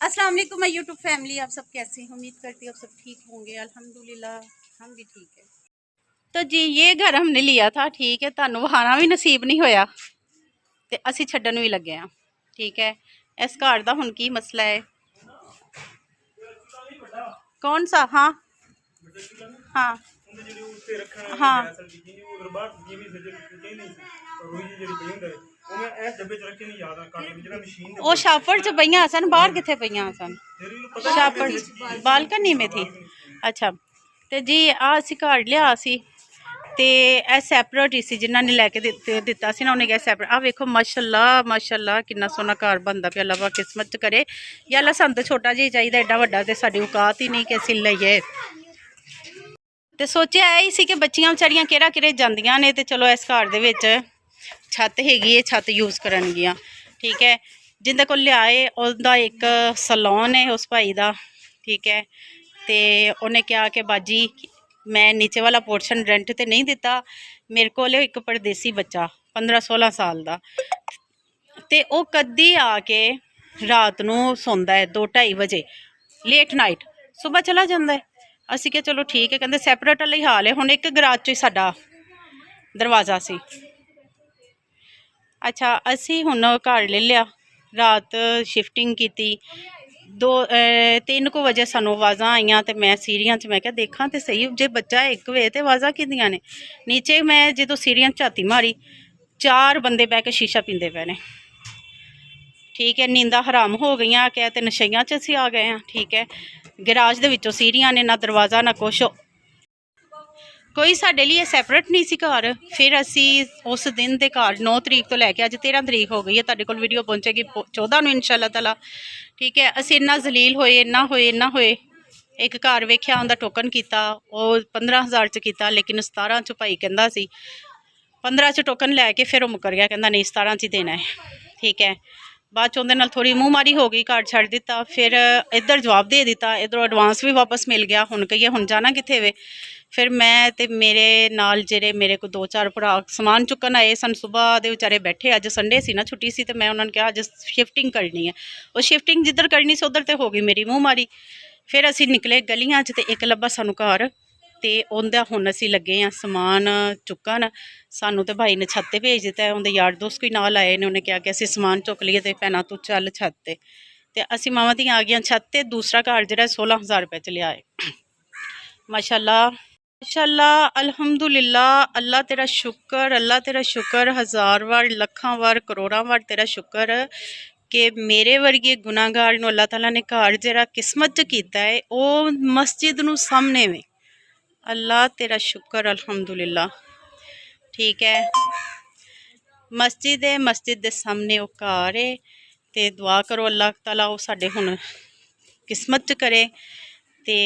अस्सलाम वालेकुम my YouTube family, आप सब कैसे हैं? उम्मीद करती हूँ आप सब ठीक होंगे। अल्हम्दुलिल्लाह हम भी ठीक है। तो जी ये घर हमने लिया था, ठीक है, ਤੁਹਾਨੂੰ ਵਹਾਣਾ ਵੀ ਨਸੀਬ ਨਹੀਂ ਹੋਇਆ ਤੇ ਅਸੀਂ ਛੱਡਣ ਵੀ ਲੱਗੇ ਆ। ठीक है, इस घर ਦਾ ਹੁਣ ਕੀ ਮਸਲਾ है? कौन सा? हाँ हाँ हाँ ਉਹ ਛਾਪੜ ਚ ਪਈਆਂ ਸਨ, ਬਾਹਰ ਕਿੱਥੇ ਪਈਆਂ ਸਨ? ਛਾਪੜ ਬਾਲਕਨੀ में थी। अच्छा ਤੇ ਜੀ ਆ ਅਸੀਂ ਘਰ ਲਿਆ ਸੀ ਤੇ ਇਹ ਸੈਪਰੇਟ ਹੀ ਸੀ, ਜਿਨ੍ਹਾਂ ਨੇ ਲੈ ਕੇ ਦਿੱਤਾ ਸੀ ਨਾ, ਉਹਨੇ ਕਿਹਾ ਸੈਪਰੇਟ। ਆ ਵੇਖੋ ਮਾਸ਼ਾਅੱਲਾ ਮਾਸ਼ਾਅੱਲਾ ਕਿੰਨਾ ਸੋਹਣਾ ਘਰ ਬਣਦਾ ਪਿਆ। ਅੱਲਾ ਕਿਸਮਤ ਚ ਕਰੇ। ਜਾਂ ਅੱਲਾ ਸਾਨੂੰ ਤਾਂ ਛੋਟਾ ਜਿਹਾ ਚਾਹੀਦਾ, ਐਡਾ ਵੱਡਾ ਤੇ ਸਾਡੀ ਔਕਾਤ ਹੀ ਨਹੀਂ ਕਿ ਅਸੀਂ ਲਈਏ। ਤੇ ਸੋਚਿਆ ਇਹ ਹੀ ਸੀ ਕਿ ਬੱਚੀਆਂ ਵਿਚਾਰੀਆਂ ਕਿਹੜਾ ਕਿਹੜੇ ਜਾਂਦੀਆਂ ਨੇ, ਤੇ ਚਲੋ ਇਸ ਘਰ ਦੇ ਵਿੱਚ ਛੱਤ ਹੈਗੀ ਹੈ, ਛੱਤ ਯੂਜ਼ ਕਰਨਗੀਆਂ। ठीक है, जिंदे को लियाए उसका एक सलोन है उस भाई का। ठीक है, तो उन्हें कहा कि बाजी मैं नीचे वाला पोर्शन रेंट तो नहीं दिता, मेरे को एक परदेसी बच्चा 15-16 साल का, तो वह कदी आके रात को सौंदा है 2-2:30 बजे लेट नाइट, सुबह चला जाता है। असी क्या चलो ठीक है, कहते सैपरेट वाला ही हाल है। हुण एक गराज चो ही साडा दरवाज़ा सी। अच्छा असी हुण घर ले लिया, रात शिफ्टिंग की 2-3 बजे सानू आवाज़ा आईयां, तो मैं सीढ़ियां च मैं क्या देखा तो सही, जे बच्चा एक वे तो आवाज़ा किदियां ने। नीचे मैं जो सीढ़ियां झाती मारी, 4 बंदे बह के शीशा पींदे पे ने। ठीक है, नींदा हराम हो गई, क्या तो नशइयां च असी आ गए हैं। ठीक है, गराज दे विचों सीढ़ियां ने, ना दरवाज़ा ना कुछ, कोई साढ़े लिए सैपरेट नहीं सी घर। फिर असी उस दिन के घर 9 तरीक तो लैके अज 13 तरीक हो गई है, तुहाडे कोल वीडियो पहुँचेगी 14 नूं इंशाअल्लाह ताला। ठीक है, असी इन्ना जलील होए, इन्ना होए। एक घर वेख्या, उनका टोकन किया, वो 15,000 च किया, लेकिन 17 च भाई कहंदा सी। 15 च टोकन लैके फिर वो मुकर गया, कहंदा नहीं 17 च ही देना है। ठीक है, बाद च उहदे नाल थोड़ी मूँह मारी हो गई, घर छड्ड दिता। फिर इधर जवाब दे दिता, इधरों एडवांस भी वापस मिल गया। हुण कहिए हुण जाना कित्थे वे? फिर मैं ते मेरे नाल जेरे मेरे को 2-4 भरा समान चुकन आए सन, सुबह दे बेचारे बैठे, अज संडे सी ना, छुट्टी सी, तो मैं उन्होंने कहा अज शिफ्टिंग करनी है। वो शिफ्टिंग जिधर करनी सी उधर तो हो गई मेरी मूँह मारी। फिर असी निकले गलियां च, ते एक लब्भा सानू घर, तो उनका हुण असी लगे हाँ समान चुकन। सानू तो भाई ने छत पर भेज दिता है, उनके यार दोस्त कोई नाल आए ने, उन्हें कहा कि असी समान चुक लीए, तो भैना तू चल छत ते। ते असी मावां धियां आ गईयां छत ते। दूसरा घर जिहड़ा 16,000 रुपये च लिया है। माशाअल्लाह माशाअल्लाह अल्हम्दुलिल्लाह। अल्लाह तेरा शुक्र, अल्लाह तेरा शुक्र, 1000 बार लखां बार करोड़ां बार तेरा शुक्र कि मेरे वर्गे गुनाहगार नूं अल्लाह ताला ने घर जिहड़ा किस्मत च कीता है, वो मस्जिद नूं सामने में। अल्लाह तेरा शुक्र अल्हम्दुलिल्लाह। ठीक है, मस्जिद है, मस्जिद के सामने वो घर है। तो दुआ करो अल्लाह ताला वो साडे हुण किस्मत च करे। तो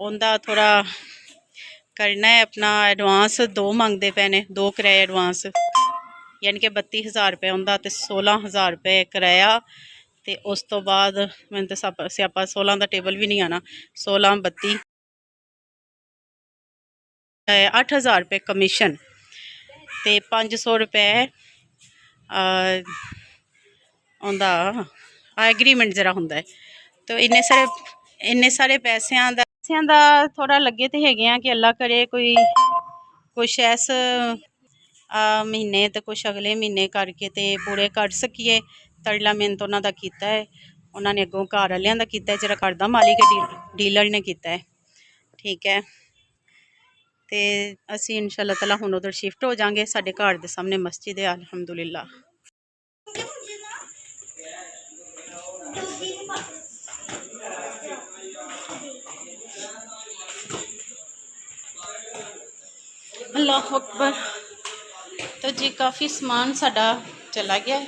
उनका थोड़ा करना है अपना एडवांस 2 मंगते पे ने, 2 किराए एडवांस, यानी कि 32,000 रुपये उनका, तो 16,000 रुपये किराया। तो उस तो बाद मैंने तो स्यापा 16 का टेबल भी नहीं आना। 16 32 8,000 रुपये कमीशन, तो 500 रुपये उनका एग्रीमेंट जरा होंदा है। तो इन्ने सारे पैसों का थोड़ा लगे तो है कि अल्लाह करे कोई कुछ ऐस महीने तो कुछ अगले महीने करके तो पूरे कर सकीए। तरला मेहनत उन्होंने किया है, उन्होंने अगों घर वालियां दा कीता है, जेहड़ा घर दा मालिक है डीलर ने किया है। ठीक है, तो असी इंशाअल्लाह ताला हुण उधर शिफ्ट हो जाएंगे। साडे घर के सामने मस्जिद है अल्हम्दुलिल्लाह। अल्लाह अकबर। तो जी काफ़ी समान साडा चला गया है।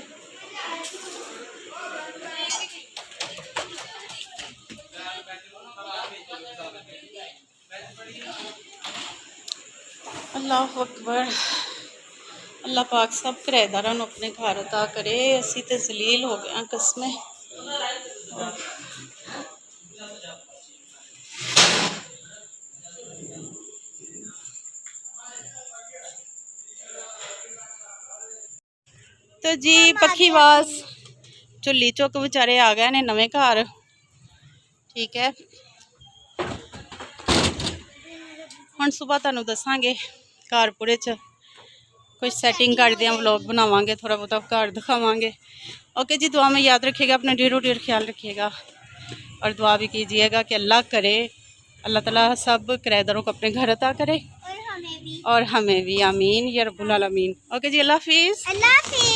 अल्लाह अकबर। अल्लाह पाक सब किराएदारां नूं अपने घर अता करे। असी तो जलील हो गए कसमें। तो जी पखीवास झुली चुक बेचारे आ गए ने नवे घर। ठीक है, ਹੁਣ ਸੁਬਾਹ ਤੁਹਾਨੂੰ ਦੱਸਾਂਗੇ ਘਰਪੁਰੇ 'ਚ कोई सेटिंग करते हैं, व्लॉग बनावांगे, थोड़ा बहुत घर दिखावांगे। ओके जी, दुआ में याद रखिएगा, अपना ढेर ख्याल रखिएगा और दुआ भी कीजिएगा कि अल्लाह करे, अल्लाह ताला सब किराएदारों को अपने घर अता करे और हमें भी आमीन या रब्बुल आलमीन। ओके जी, अल्लाह हाफिज़।